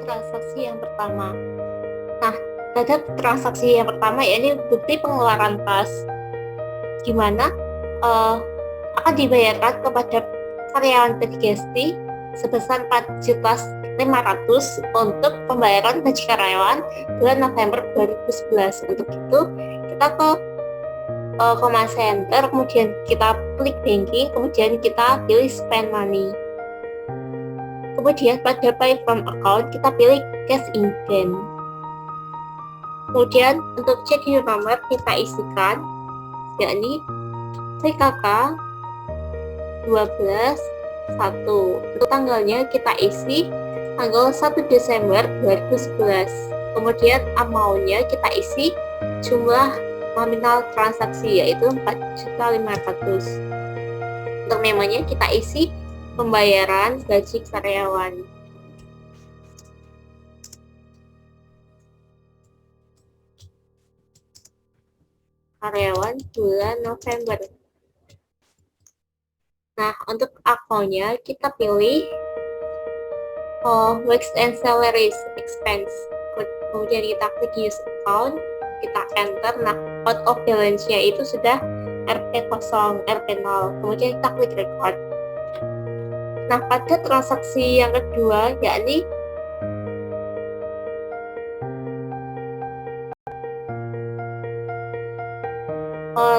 transaksi yang pertama. Nah, terhadap transaksi yang pertama ya ini bukti pengeluaran kas, di mana akan dibayarkan kepada karyawan Pedigesti sebesar 4.500.000 untuk pembayaran gaji karyawan bulan November 2011. Untuk itu kita ke command center, kemudian kita klik banking, kemudian kita pilih spend money. Kemudian pada pay from account kita pilih cash in bank. Kemudian untuk check your number kita isikan yakni PKK 12 1. Untuk tanggalnya kita isi tanggal 1 Desember 2011. Kemudian amount-nya kita isi jumlah nominal transaksi yaitu 4.500.000. Untuk memonya kita isi pembayaran gaji karyawan. Karyawan bulan November. Nah, untuk akunnya kita pilih Wages and Salaries Expense. Kemudian kita klik Use Account, kita enter. Nah, out of balance-nya itu sudah Rp0, Rp0. Kemudian kita klik Record. Nah, pada transaksi yang kedua yakni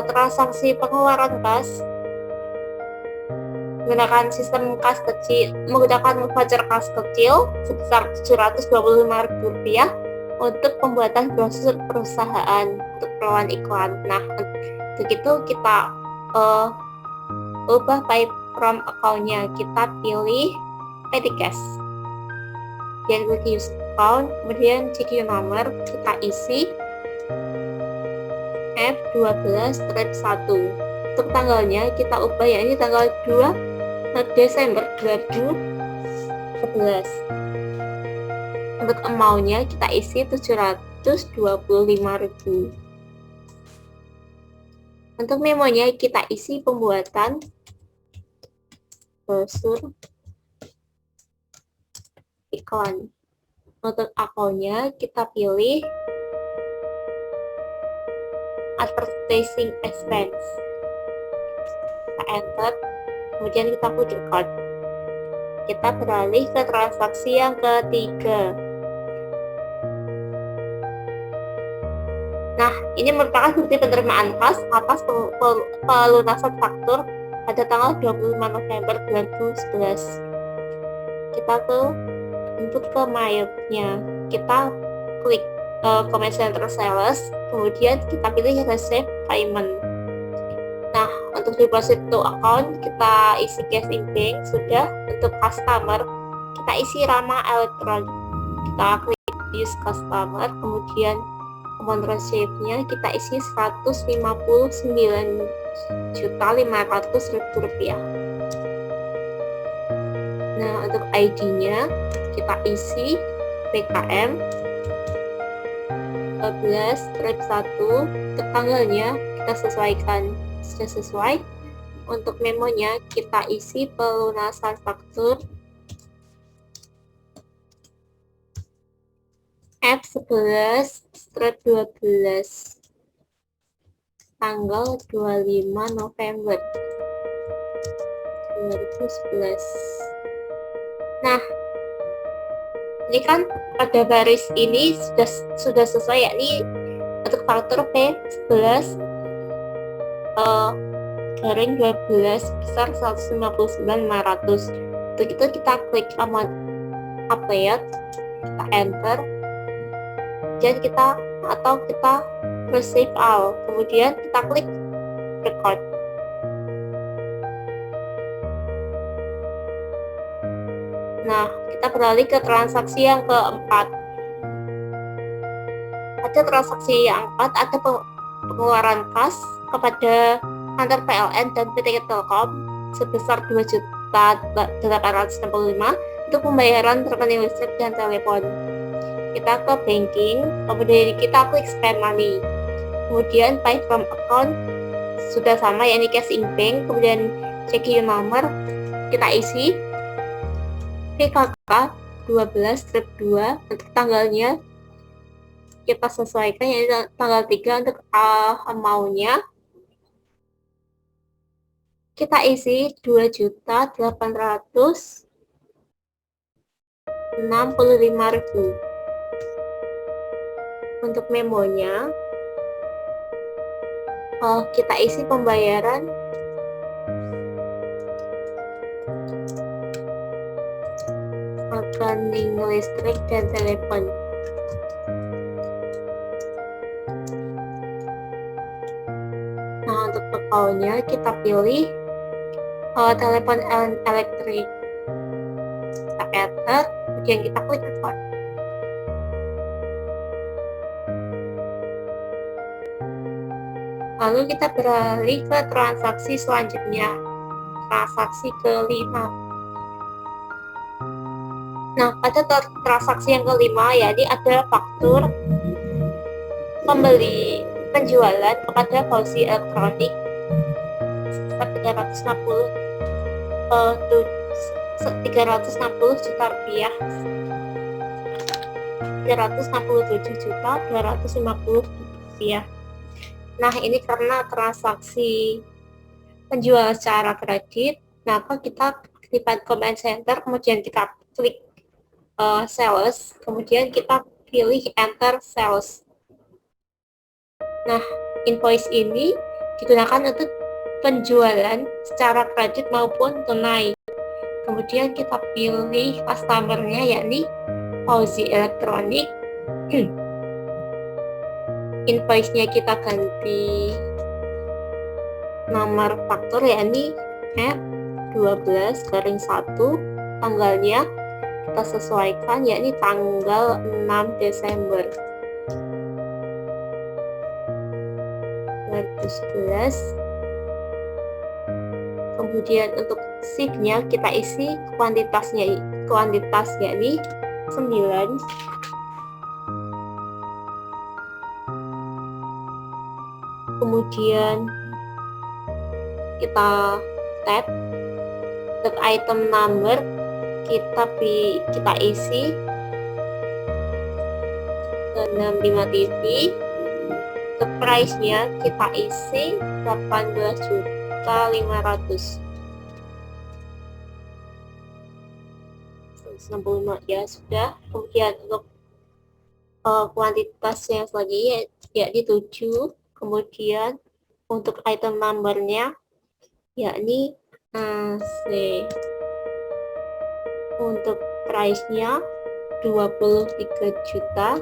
transaksi pengeluaran kas menggunakan sistem kas kecil, menggunakan voucher kas kecil sebesar Rp725.000 untuk pembuatan brosur perusahaan untuk keperluan iklan. Nah, untuk itu kita ubah pay from account-nya, kita pilih petty cash. Kemudian klik use account, kemudian check your number, kita isi F12-1. Untuk tanggalnya kita ubah yakni tanggal 2 Desember 2011. Untuk amount-nya kita isi 725.000. Untuk memonya kita isi pembuatan brosur iklan. Untuk akunnya kita pilih advertising expense. Kita enter, kemudian kita klik record. Kita beralih ke transaksi yang ketiga. Nah, ini merupakan bukti penerimaan kas atas pelunasan faktur pada tanggal 25 November 2011. Kita input ke mailnya, kita klik command center sales, kemudian kita pilih receive payment. Nah, untuk deposit to account kita isi cash in bank sudah. Untuk customer kita isi Rama Electronic, kita klik use customer, kemudian amount receive-nya kita isi Rp159.500.000. Nah, untuk ID-nya kita isi PKM 12-1. Untuk tanggalnya kita sesuaikan, sudah sesuai. Untuk memonya kita isi pelunasan faktur F11-12 tanggal 25 November 2011. Nah, ini kan pada baris ini sudah sesuai, yakni untuk faktur P11 garing 12 besar 159.500. Untuk itu kita klik amount applied, kita enter, dan kita receive all, kemudian kita klik record. Nah, kita beralih ke transaksi yang keempat. Pada transaksi yang keempat ada pengeluaran kas kepada kantor PLN dan PT Telkom sebesar Rp2.865.000 untuk pembayaran rekening listrik dan telepon. Kita ke banking, kemudian kita klik spend money, kemudian pay from account sudah sama, yakni cash in bank, kemudian check your number, kita isi PKK 12 strip 2. Untuk tanggalnya kita sesuaikan, yaitu tanggal 3. Untuk amount-nya kita isi 2.865.000. Untuk memonya kita isi pembayaran rekening listrik dan telepon. Nah, untuk account-nya kita pilih telepon elektrik. Kita enter, kemudian kita klik record. Lalu kita beralih ke transaksi selanjutnya, transaksi kelima. Nah, pada transaksi yang kelima, yakni ada faktur penjualan kepada Fauzi Elektronik sekitar 360 juta rupiah, 367.250 rupiah. Nah, ini karena transaksi penjual secara kredit, maka kita aktifkan command center, kemudian kita klik sales, kemudian kita pilih enter sales. Nah, invoice ini digunakan untuk penjualan secara kredit maupun tunai. Kemudian kita pilih customer-nya, yakni Fauzi Elektronik. Invoice-nya kita ganti nomor faktur, yakni F12-1. Tanggalnya kita sesuaikan, yakni tanggal 6 Desember 2011. Kemudian untuk shift-nya kita isi kuantitas, yakni 9. Kemudian kita tab untuk item number, kita isi ke 65 TV. Untuk price-nya kita isi 18.500.000. 165 ya sudah. Kemudian untuk kuantitas yang selanjutnya yakni 7. Kemudian untuk item number-nya yakni C. Untuk price-nya 23 juta.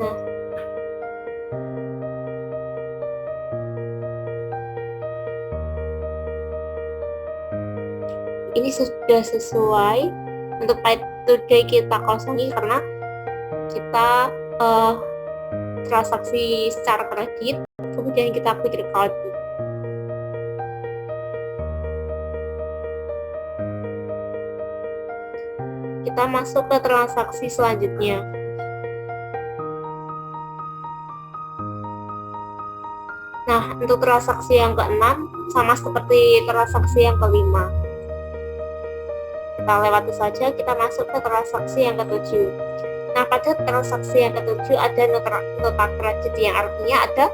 Nah, ini sudah sesuai. Untuk pay today kita kosongi karena kita transaksi secara kredit, kemudian kita klik record. Kita masuk ke transaksi selanjutnya. Nah, untuk transaksi yang ke-6 sama seperti transaksi yang ke-5. Kita lewati saja, kita masuk ke transaksi yang ke-7. Nah, pada transaksi yang ke-7 ada nota kredit, yang artinya ada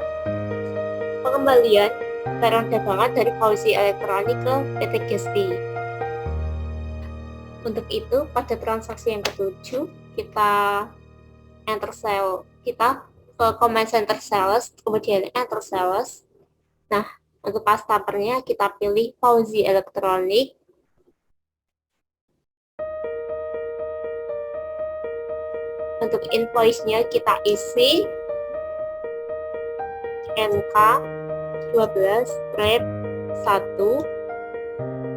pengembalian barang dagangan dari Fauzi Elektronik ke PT Gesti. Untuk itu, pada transaksi yang ke-7 kita enter sale, kita ke command center sales, kemudian enter sales. Nah, untuk customer-nya kita pilih Fauzi Elektronik. Untuk invoice-nya kita isi MK 12-1.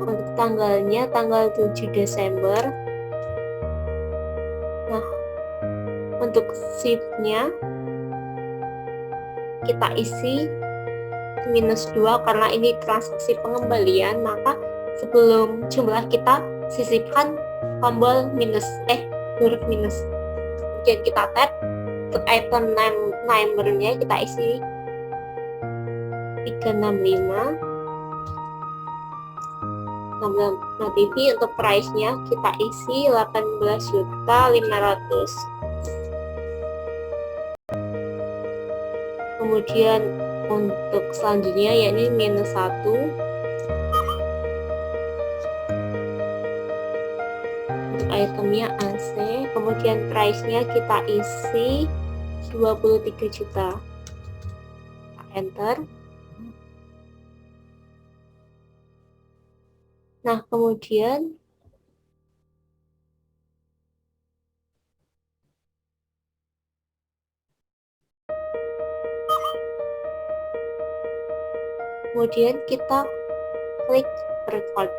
Untuk tanggalnya tanggal 7 Desember. Nah, untuk shift-nya kita isi -2 karena ini transaksi pengembalian, maka sebelum jumlah kita sisipkan tombol huruf minus. Kemudian kita tab untuk item number-nya kita isi 365. Nah, TV untuk price-nya kita isi 18.500.000. Kemudian untuk selanjutnya yakni -1, untuk itemnya AC, kemudian price-nya kita isi 23 juta. Enter. Nah, kemudian kita klik record.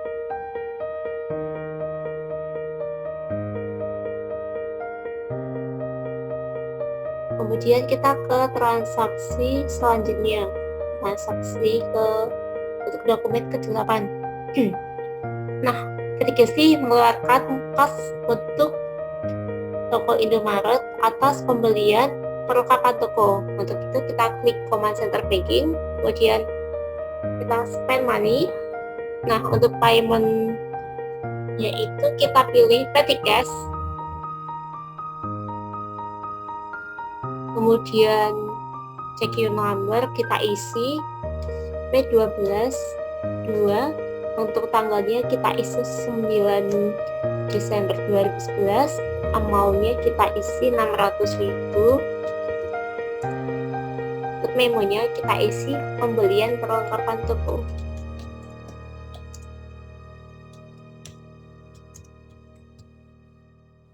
Kemudian kita ke transaksi selanjutnya, transaksi untuk dokumen ke-8. Nah, ketika sih mengeluarkan kas untuk toko Indomaret atas pembelian perlengkapan toko. Untuk itu kita klik command center banking, kemudian kita spend money. Nah, untuk payment yaitu kita pilih petty cash, kemudian check your number kita isi P12 2, untuk tanggalnya kita isi 9 Desember 2011, amountnya kita isi 600.000. Untuk memonya kita isi pembelian perlengkapan toko.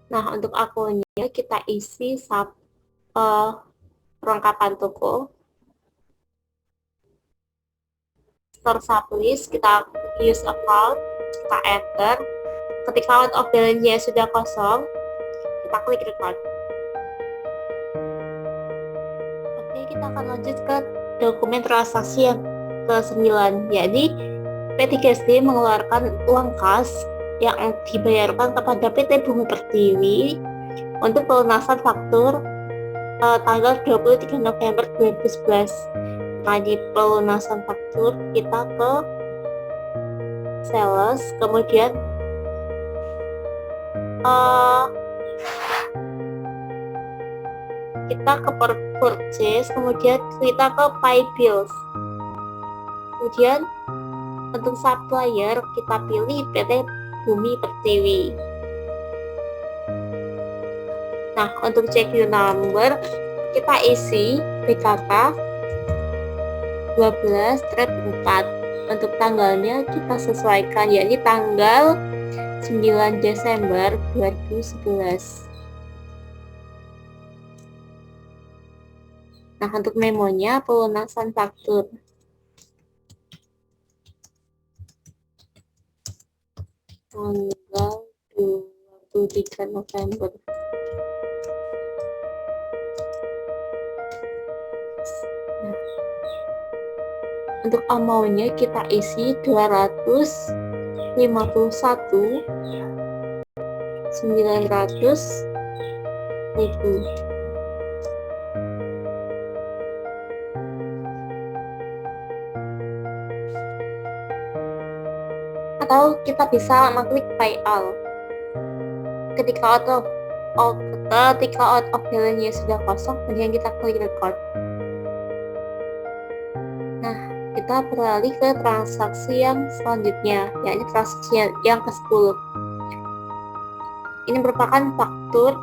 Nah, untuk akunnya kita isi perlengkapan toko. Store sublist, kita use account, kita enter. Ketika out of balance-nya sudah kosong, kita klik record. Oke, kita akan lanjut ke dokumen transaksi yang ke-9, yakni P3SD mengeluarkan uang kas yang dibayarkan kepada PT Bumi Pertiwi untuk pelunasan faktur tanggal 23 November 2011. Nah, di pelunasan faktur kita ke sales, kemudian kita ke purchase, kemudian kita ke pay bills. Kemudian untuk supplier kita pilih PT Bumi Pertiwi. Nah, untuk check your number kita isi BKK 12/4. Untuk tanggalnya kita sesuaikan, yakni tanggal 9 Desember 2011. Nah, untuk memonya pelunasan faktur. Tanggal 23 November. Untuk amountnya kita isi 251.900.000. Atau kita bisa mengklik pay all. Ketika out of balance-nya sudah kosong, kemudian kita klik record. Nah, kita beralih ke transaksi yang selanjutnya, yakni transaksi yang ke-10. Ini merupakan faktur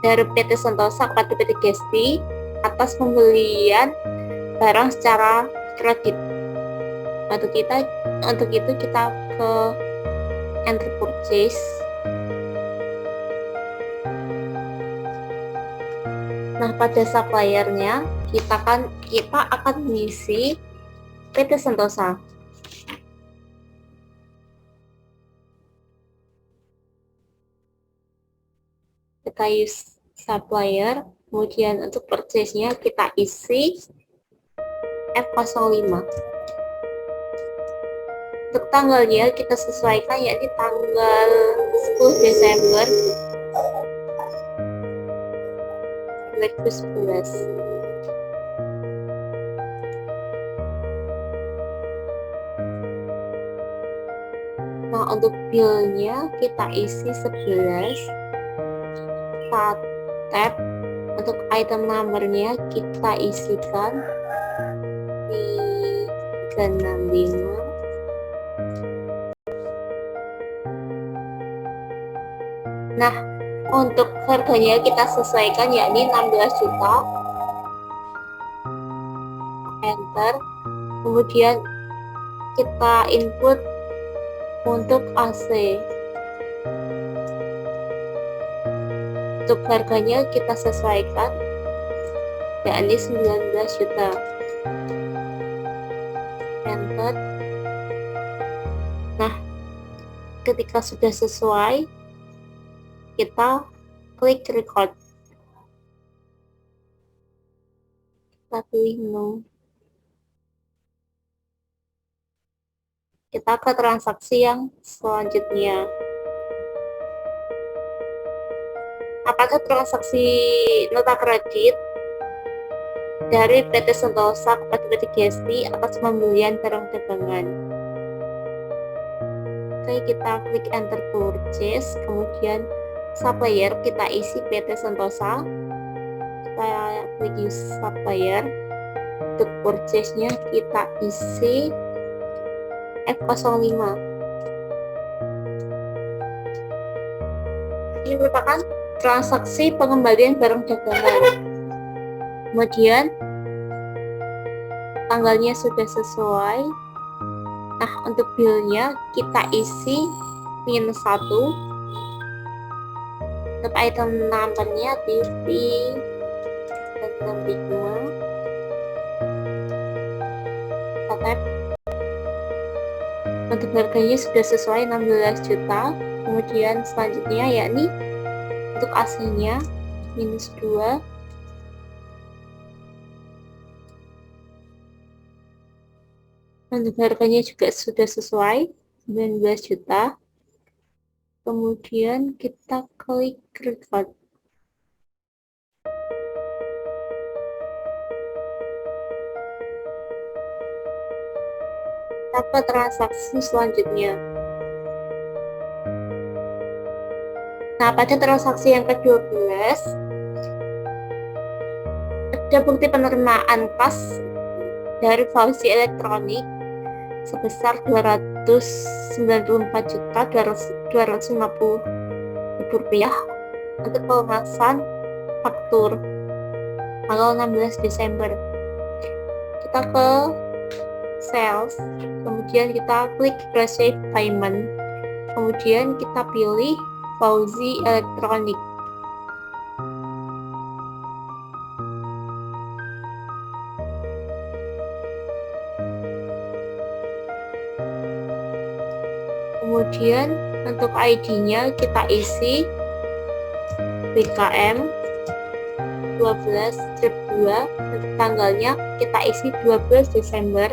dari PT Sentosa kepada PT Gesti atas pembelian barang secara kredit. Untuk itu kita ke enter purchase. Nah, pada suppliernya kita akan mengisi PT Sentosa. Kita use supplier, kemudian untuk purchase-nya kita isi F05. Untuk tanggalnya kita sesuaikan, yakni tanggal 10 Desember 2011. untuk bill-nya kita isi 11, kita tap. Untuk item number-nya kita isikan di 365. Nah, untuk harganya kita sesuaikan yakni 16 juta. Enter. Kemudian kita input untuk AC. Untuk harganya kita sesuaikan yakni 19 juta. Enter. Nah, ketika sudah sesuai, kita klik record. Kita pilih no. Kita ke transaksi yang selanjutnya. Apakah transaksi nota kredit dari PT Sentosa kepada PT Gesti atas pembelian barang dagangan? Oke, kita klik enter purchase, kemudian supplier kita isi PT Sentosa. Kita klik use supplier. Untuk purchase-nya kita isi F05. Ini merupakan transaksi pengembalian barang dagangan. Kemudian tanggalnya sudah sesuai. Nah, untuk bill-nya kita isi -1. Untuk item number-nya TV dan 65. Kita tap. Untuk harganya sudah sesuai 16 juta. Kemudian selanjutnya yakni untuk AC-nya -2. Untuk harganya juga sudah sesuai 19 juta. Kemudian kita klik record. Kita ke transaksi selanjutnya. Nah, pada transaksi yang ke-12 ada bukti penerimaan kas dari Fauzi Elektronik sebesar 294.250.000 rupiah untuk pelunasan faktur tanggal 16 Desember. Kita ke sales, kemudian kita klik receive payment, kemudian kita pilih Fauzi Elektronik. Kemudian untuk ID-nya kita isi BKM 12/2, tanggalnya kita isi 12 Desember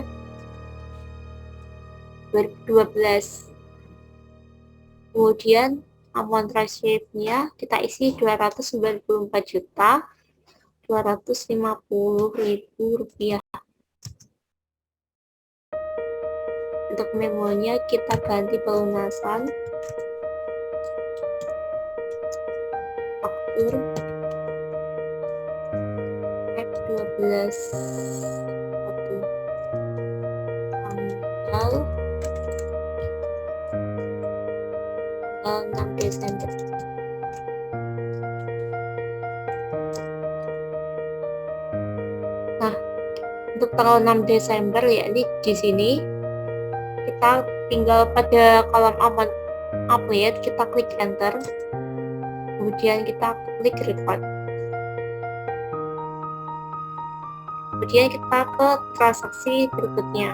2012. Kemudian amount receive-nya kita isi 294.250.000 rupiah. Untuk memonya kita ganti pelunasan faktur F12 tanggal 6 Desember. Nah, untuk tanggal 6 Desember yakni di sini kita tinggal pada kolom amount update, kita klik enter, kemudian kita klik record. Kemudian kita ke transaksi berikutnya.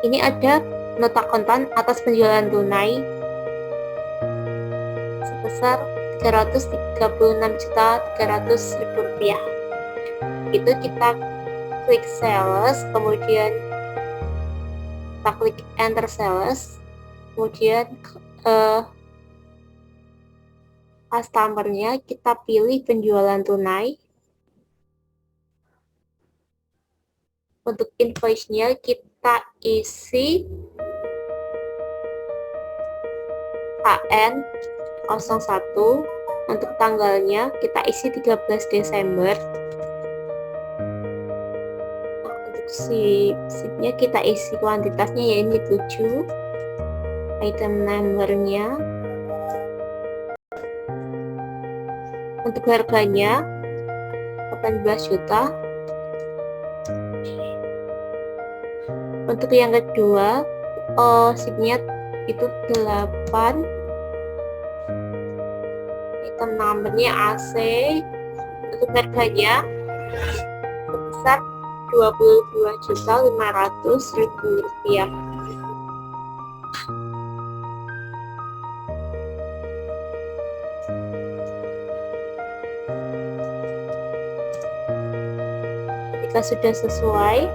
Ini ada nota kontan atas penjualan tunai sebesar 336.300.000 rupiah. Itu kita klik sales, kemudian kita klik enter sales, kemudian customer-nya kita pilih penjualan tunai, Untuk invoice-nya kita isi KN01. Untuk tanggalnya kita isi 13 Desember. Untuk SIP-nya kita isi kuantitasnya yaitu 7. Item number-nya. Untuk harganya 18 juta. Untuk yang kedua, SIP-nya itu 8. Item number-nya AC. Untuk harganya sebesar 22.500.000 rupiah. Ketika sudah sesuai,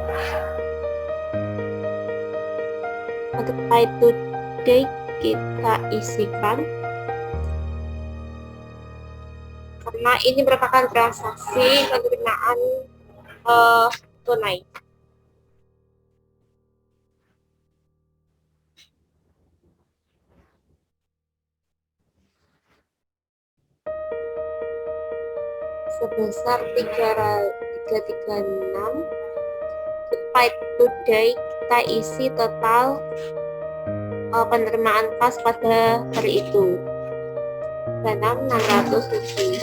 untuk pay to date kita isikan, karena ini merupakan transaksi penerimaan tunai. Sebesar 336. Pay to date kita isi total penerimaan kas pada hari itu 600 lebih.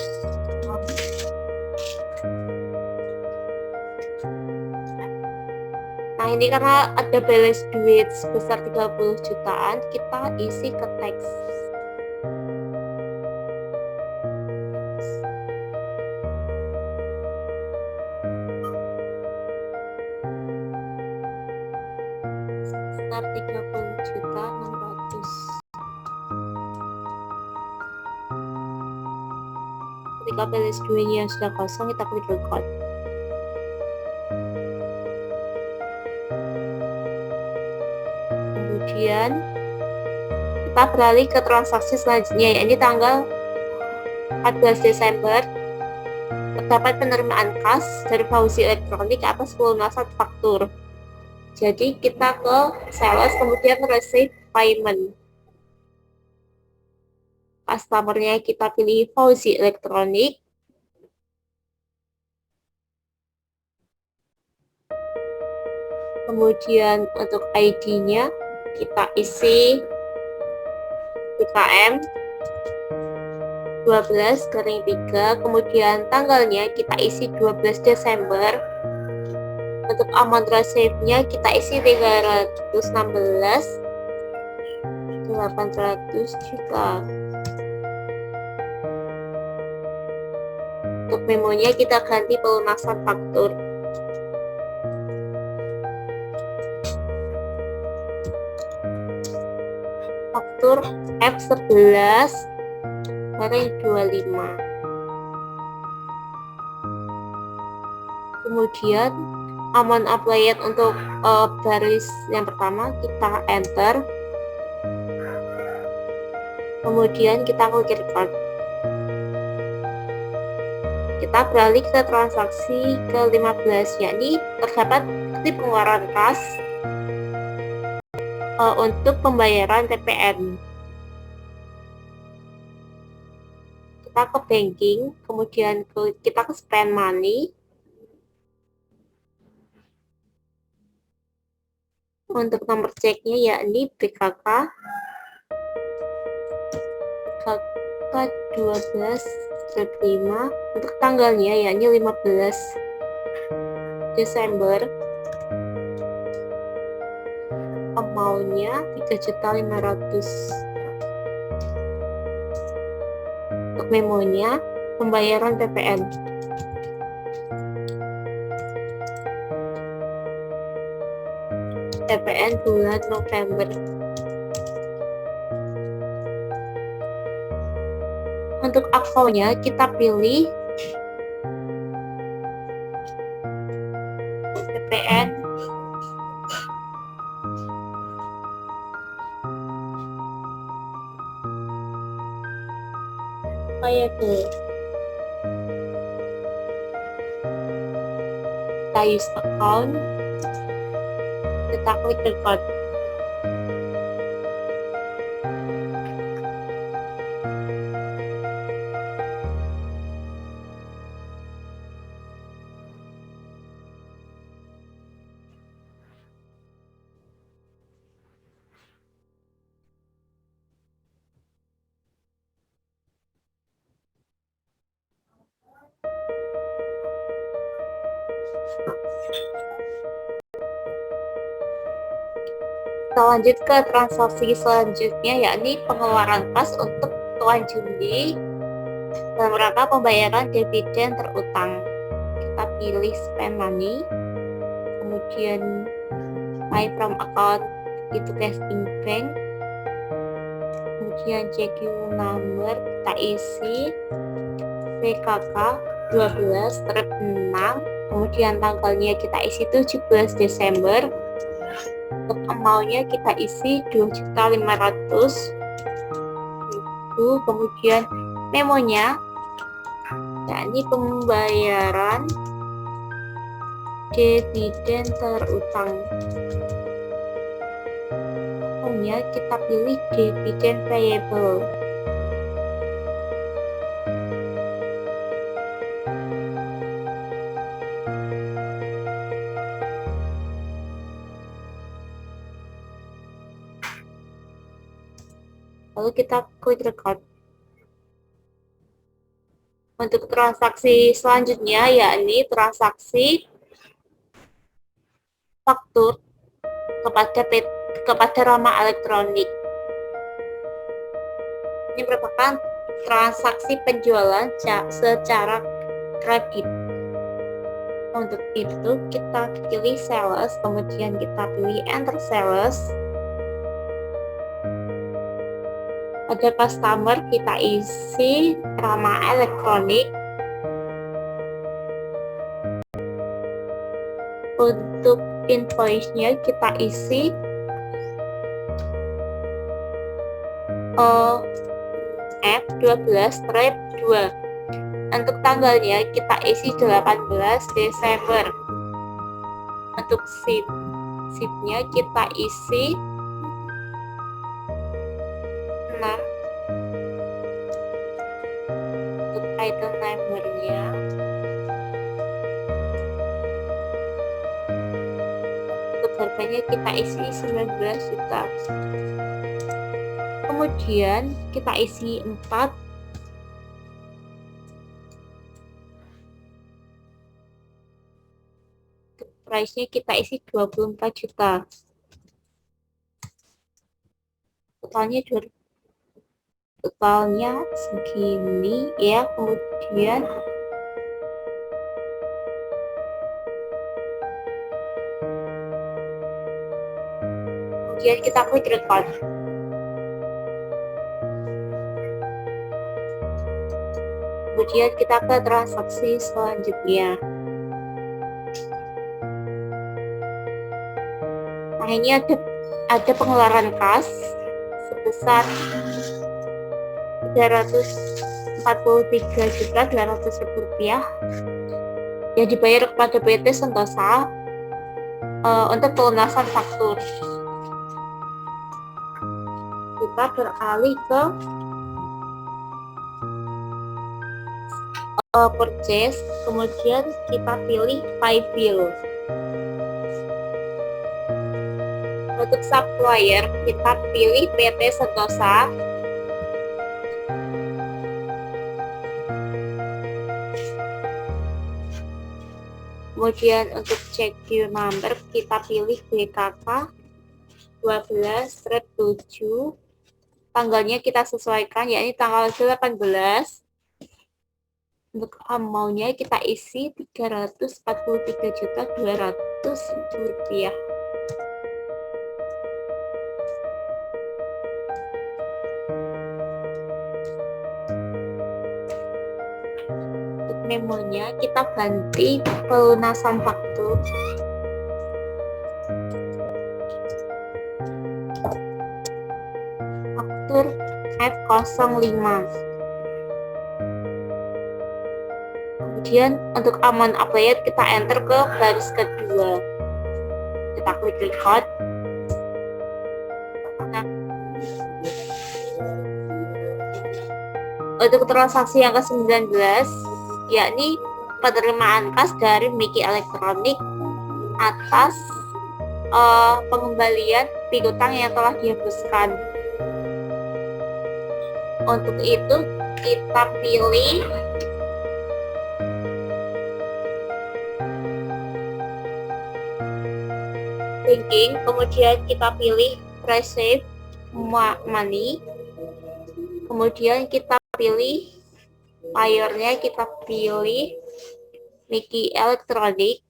Nah, ini karena ada balance duit sebesar 30 jutaan, kita isi ke teks. Sebesar 30.600.000. Ketika balance duitnya sudah kosong, kita klik record. Kemudian kita beralih ke transaksi selanjutnya, yaitu tanggal 14 Desember. Terdapat penerimaan kas dari Fauzi Elektronik atas pelunasan faktur. Jadi kita ke sales, kemudian receive payment. Customernya kita pilih Fauzi Elektronik. Kemudian untuk ID-nya kita isi BKM 12-3, kemudian tanggalnya kita isi 12 Desember. Untuk amount receive-nya kita isi 316.800 juta. Untuk memonya kita ganti pelunasan faktur. Faktur F11 barang 25. Kemudian amount applied untuk baris yang pertama kita enter. Kemudian kita klik record. Kita beralih ke transaksi ke-15, yakni terdapat bukti pengeluaran kas untuk pembayaran TPN. Kita ke banking, kemudian kita ke spend money. Untuk nomor ceknya yakni BKK 12/5. Untuk tanggalnya yakni 15 Desember. Amount-nya 3.500.000. Untuk memonya pembayaran PPN. PPN bulan November. Untuk akunnya kita pilih PPN payable. Kita use account Kita klik record. Kita lanjut ke transaksi selanjutnya, yakni pengeluaran kas untuk tuan Juni dalam rangka pembayaran dividen terutang. Kita pilih spend money, kemudian pay from account itu cash in bank, kemudian CQ number kita isi PKK 12/6, kemudian tanggalnya kita isi 17 Desember. Untuk amount-nya kita isi 2.500.000. Kemudian memonya, yakni pembayaran dividen terutang. Amount-nya kita pilih dividen payable. Lalu kita klik record. Untuk transaksi selanjutnya, yakni transaksi faktur kepada Rama Elektronik. Ini merupakan transaksi penjualan secara kredit. Untuk itu kita pilih sales, kemudian kita pilih enter sales. Pada customer kita isi Rama Elektronik. Untuk invoice-nya kita isi F12/2. Untuk tanggalnya kita isi 18 Desember. Untuk sheet-nya kita isi 6. Untuk item number-nya untuk harganya kita isi 19 juta. Kemudian kita isi 4. Untuk price-nya kita isi 24 juta. Totalnya segini ya. Kemudian kita klik record. Kemudian kita ke transaksi selanjutnya. Nah, ini ada pengeluaran kas sebesar 343.200.000 rupiah yang dibayar kepada PT Sentosa untuk pelunasan faktur. Kita beralih ke purchase, kemudian kita pilih pay bill. Untuk supplier kita pilih PT Sentosa. Kemudian untuk CQ number kita pilih BKK 12/7. Tanggalnya kita sesuaikan, yakni tanggal 18. Untuk amount-nya kita isi 343.200.000 rupiah. Untuk memonya kita ganti pelunasan faktur. Faktur F05. Kemudian untuk amount applied kita enter ke baris kedua. kita klik record. Nah, untuk transaksi yang ke-19, yakni penerimaan kas dari Miki Elektronik atas pengembalian piutang yang telah dihapuskan. Untuk itu kita pilih thinking, kemudian kita pilih receive money, kemudian kita pilih payernya, kita pilih Miki Elektronik.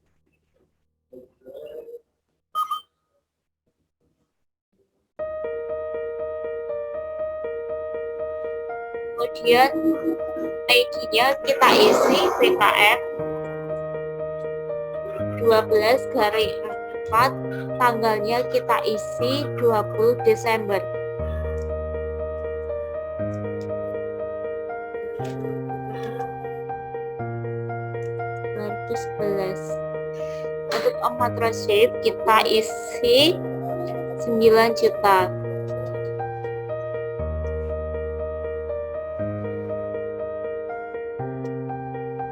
Kemudian ID-nya kita isi BKM 12/4, tanggalnya kita isi 20 Desember. Untuk amount receive kita isi 9 juta.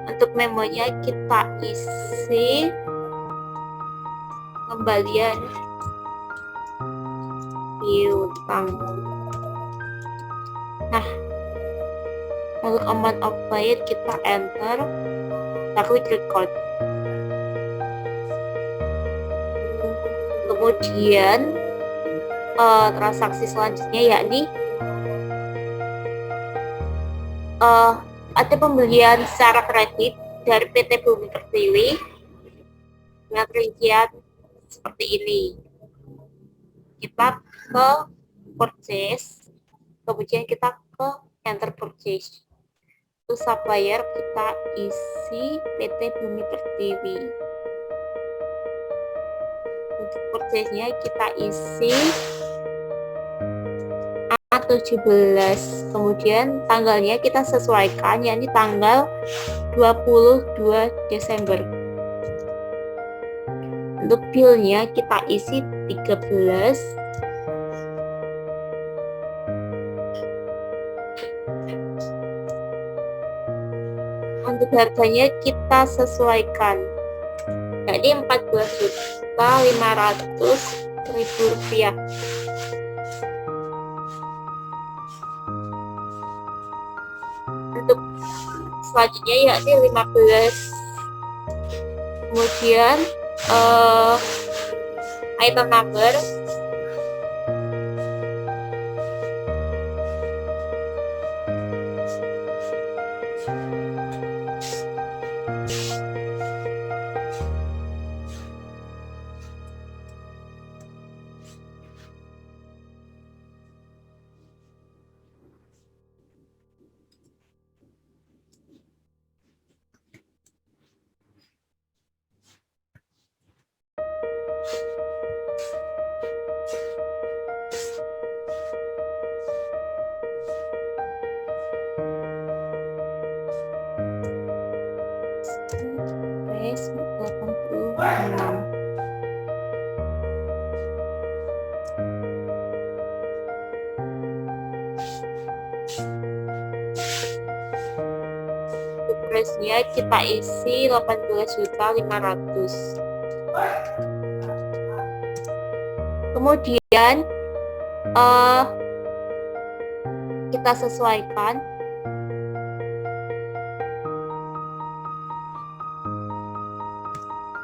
Untuk memonya kita isi pengembalian piutang. Nah, untuk amount of paid kita enter, kita klik record. Kemudian transaksi selanjutnya yakni ada pembelian secara kredit dari PT Bumi Pertiwi dengan rincian seperti ini. Kita ke purchase, kemudian kita ke enter purchase. Untuk supplier kita isi PT Bumi Pertiwi. Untuk purchase-nya kita isi A17, kemudian tanggalnya kita sesuaikan, yakni tanggal 22 Desember. Untuk bill-nya kita isi 13. Untuk harganya kita sesuaikan, yakni Rp14.500.000. Untuk selanjutnya yakni 15. Kemudian item number, space 86. Price-nya kita isi 18.500.000. Kemudian kita sesuaikan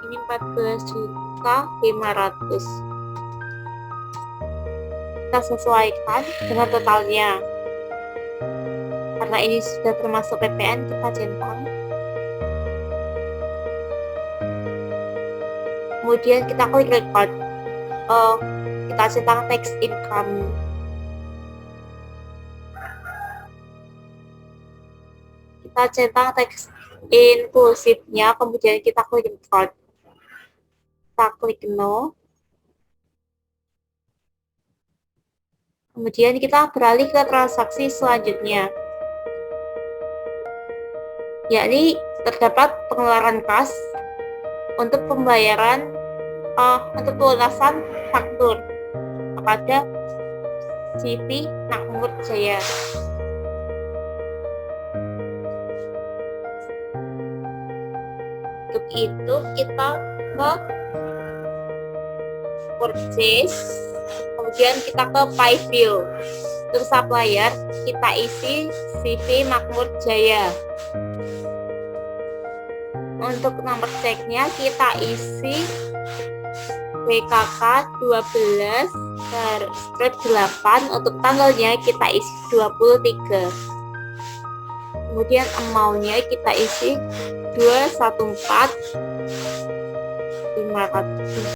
ini 14.500.000. Kita sesuaikan dengan totalnya. Karena ini sudah termasuk PPN, kita centang. Kemudian kita klik record. Kita centang text income. Kita centang teks inclusive-nya, kemudian kita klik record. Kita klik no. Kemudian kita beralih ke transaksi selanjutnya, yakni terdapat pengeluaran kas untuk pembayaran untuk pelunasan faktur kepada CV Makmur Jaya. Untuk itu kita ke purchase, kemudian kita ke pay bill. Untuk supplier kita isi CV Makmur Jaya. Untuk nomor ceknya kita isi BKK 12/8, untuk tanggalnya kita isi 23. Kemudian amount-nya kita isi 214.500.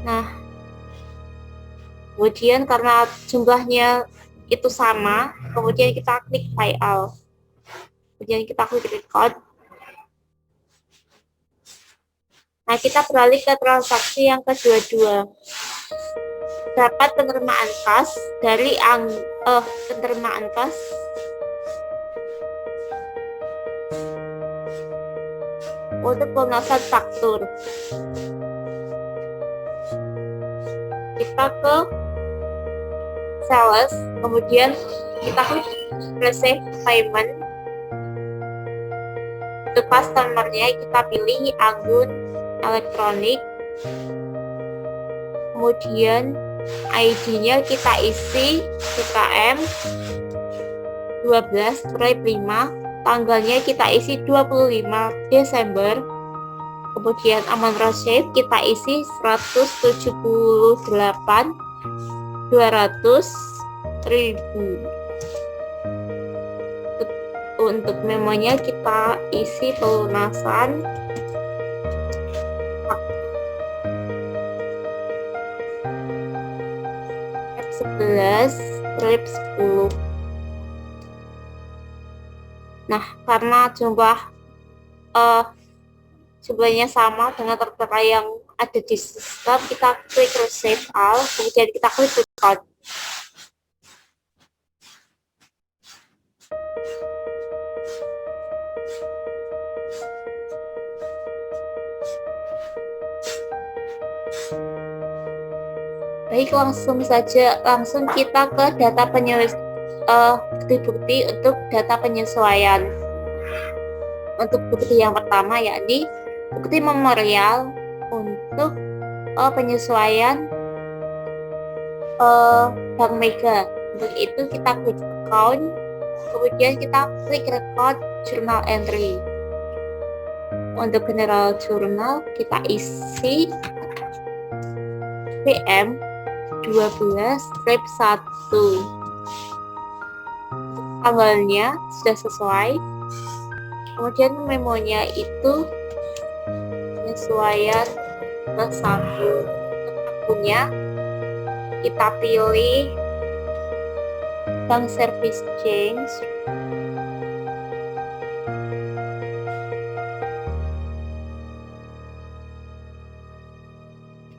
Nah, kemudian karena jumlahnya itu sama, kemudian kita klik pay all. Kemudian kita klik record. Nah, kita beralih ke transaksi yang kedua-dua. Dapat penerimaan kas dari penerimaan kas untuk pelunasan faktur. Kita ke sales, kemudian kita klik receive payment. Untuk customer-nya kita pilih Anggun Elektronik, kemudian ID-nya kita isi CKM 12/5, tanggalnya kita isi 25 Desember, kemudian amount receipt kita isi 178.200.000. Untuk memonya kita isi pelunasan F11/10. Nah, karena jumlahnya sama dengan terdaftar yang ada di sistem, kita klik receive all, kemudian kita klik record. Baik, langsung kita ke data bukti-bukti untuk data penyesuaian. Untuk bukti yang pertama yakni bukti memorial untuk penyesuaian Bank Mega. Untuk itu kita klik account, kemudian kita klik record journal entry. Untuk general journal kita isi PM 12/1. Tanggalnya sudah sesuai. Kemudian memonya itu penyesuaian +1. Akunnya kita pilih Bank Service Change.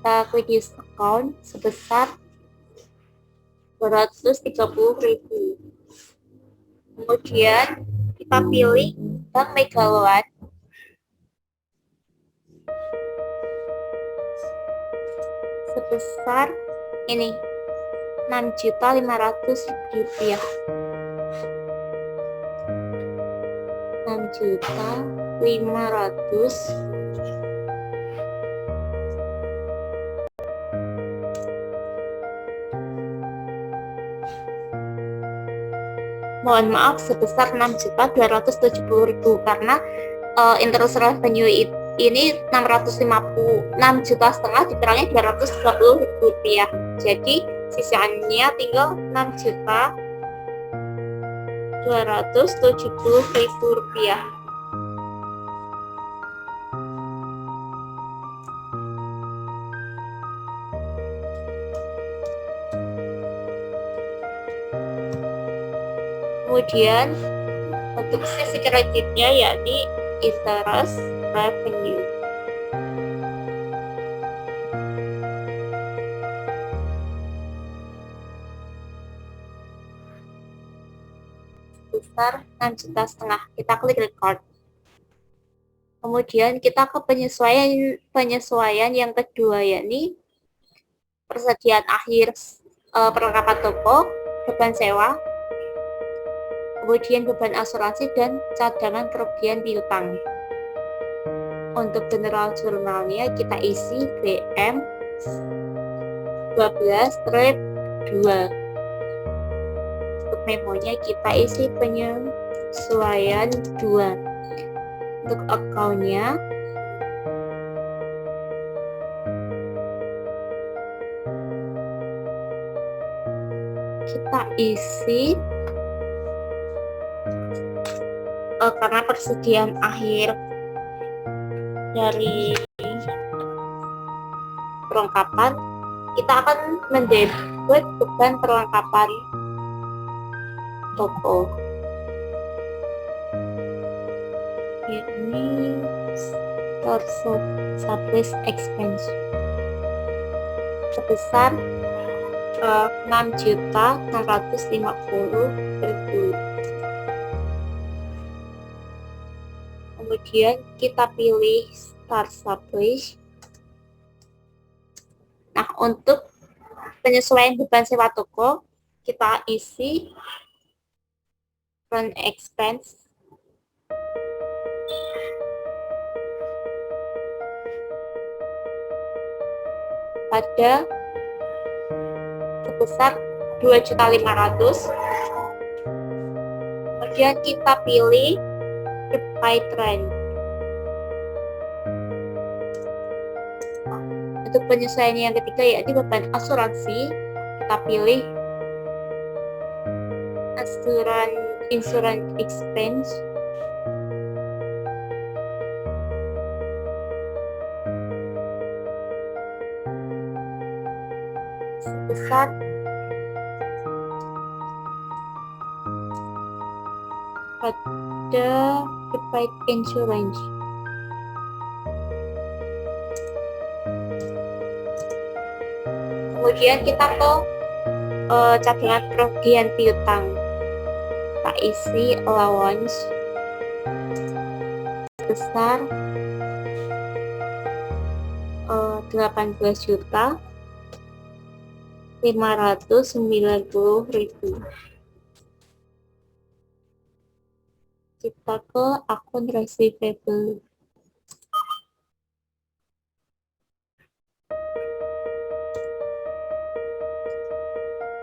Kita klik use account sebesar 230.000. Kemudian kita pilih Bank Megawatt sebesar ini 6.500.000 rupiah. 6.500.000. Mohon maaf, sebesar 6.270.000 karena interest revenue ini 6,5 juta dikurangnya 230.000 rupiah. Jadi sisanya tinggal 6.270.000 rupiah. Kemudian untuk sisi kreditnya yakni interest revenue. sebesar 6,5 juta. Kita klik record. Kemudian kita ke penyesuaian yang kedua, yakni persediaan akhir perlengkapan toko, beban sewa, kemudian beban asuransi dan cadangan kerugian piutang. Untuk general jurnalnya kita isi BM 12/2. Untuk memonya kita isi penyesuaian 2. Untuk account-nya kita isi karena persediaan akhir dari perlengkapan, kita akan mendebit beban perlengkapan toko, ini store service expense sebesar 6.650.000. Kemudian kita pilih start service. Nah, untuk penyesuaian beban sewa toko kita isi run expense pada sebesar 2.500.000. Kemudian kita pilih prepaid rent. Untuk penyesuaian yang ketiga yaitu beban asuransi, kita pilih insurance expense sebesar pada prepaid insurance. Kemudian kita ke cadangan kerugian piutang, kita isi allowance sebesar 18.590.000. Kita ke akun receivable.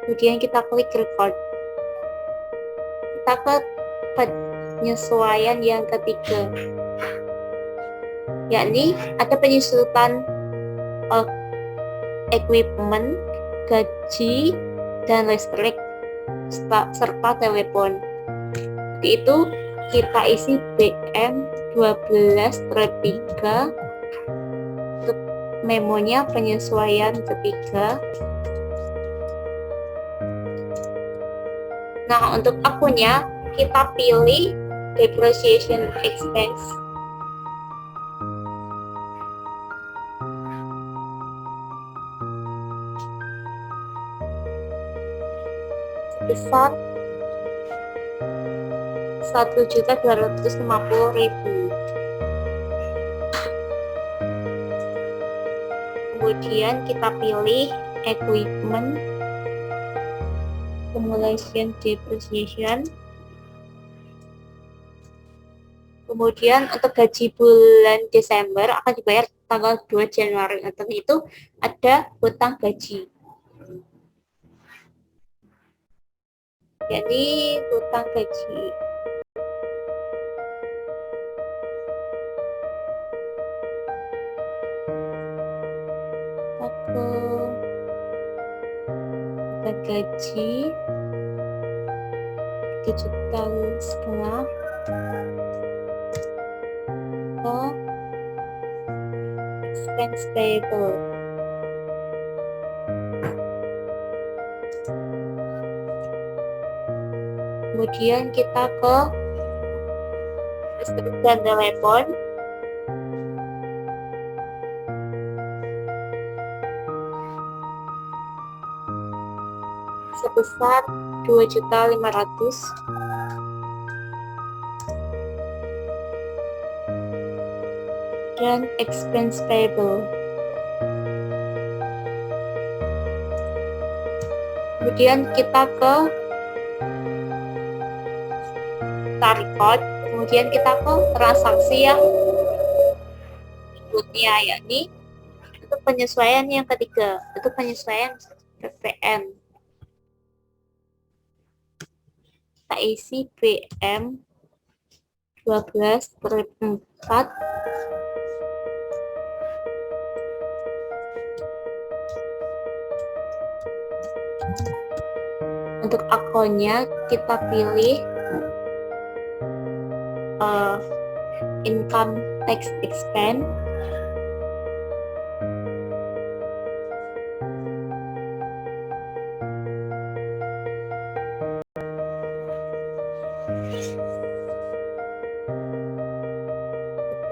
Kemudian kita klik record. Kita ke penyesuaian yang ketiga, yakni ada penyusutan equipment, gaji, dan listrik serta telepon. Itu kita isi BM 12/3. Untuk memonya penyesuaian ketiga. Nah, untuk akunnya kita pilih depreciation expense sebesar 1.250.000. Kemudian kita pilih equipment accumulation depreciation. Kemudian untuk gaji bulan Desember akan dibayar tanggal 2 Januari. Untuk itu ada hutang gaji, jadi hutang gaji. Hutang gaji 3,5 juta ke expense payable. Kemudian kita ke listrik dan telepon. Sebesar 2.500.000. dan expense payable. Kemudian kita ke record, kemudian kita ke transaksi yang berikutnya, yakni itu penyesuaian yang ketiga, itu penyesuaian BPM. Kita isi BM 12/4 untuk akunnya kita pilih income tax expense.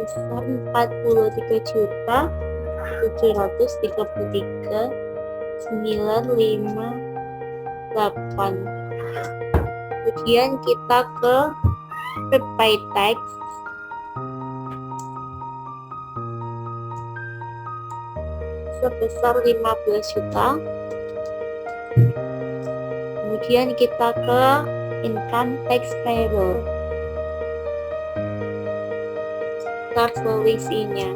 Sebesar 43.733.958. Kemudian kita ke prepaid tax. Sebesar 15 juta. Kemudian kita ke income tax payable. Kita selisihnya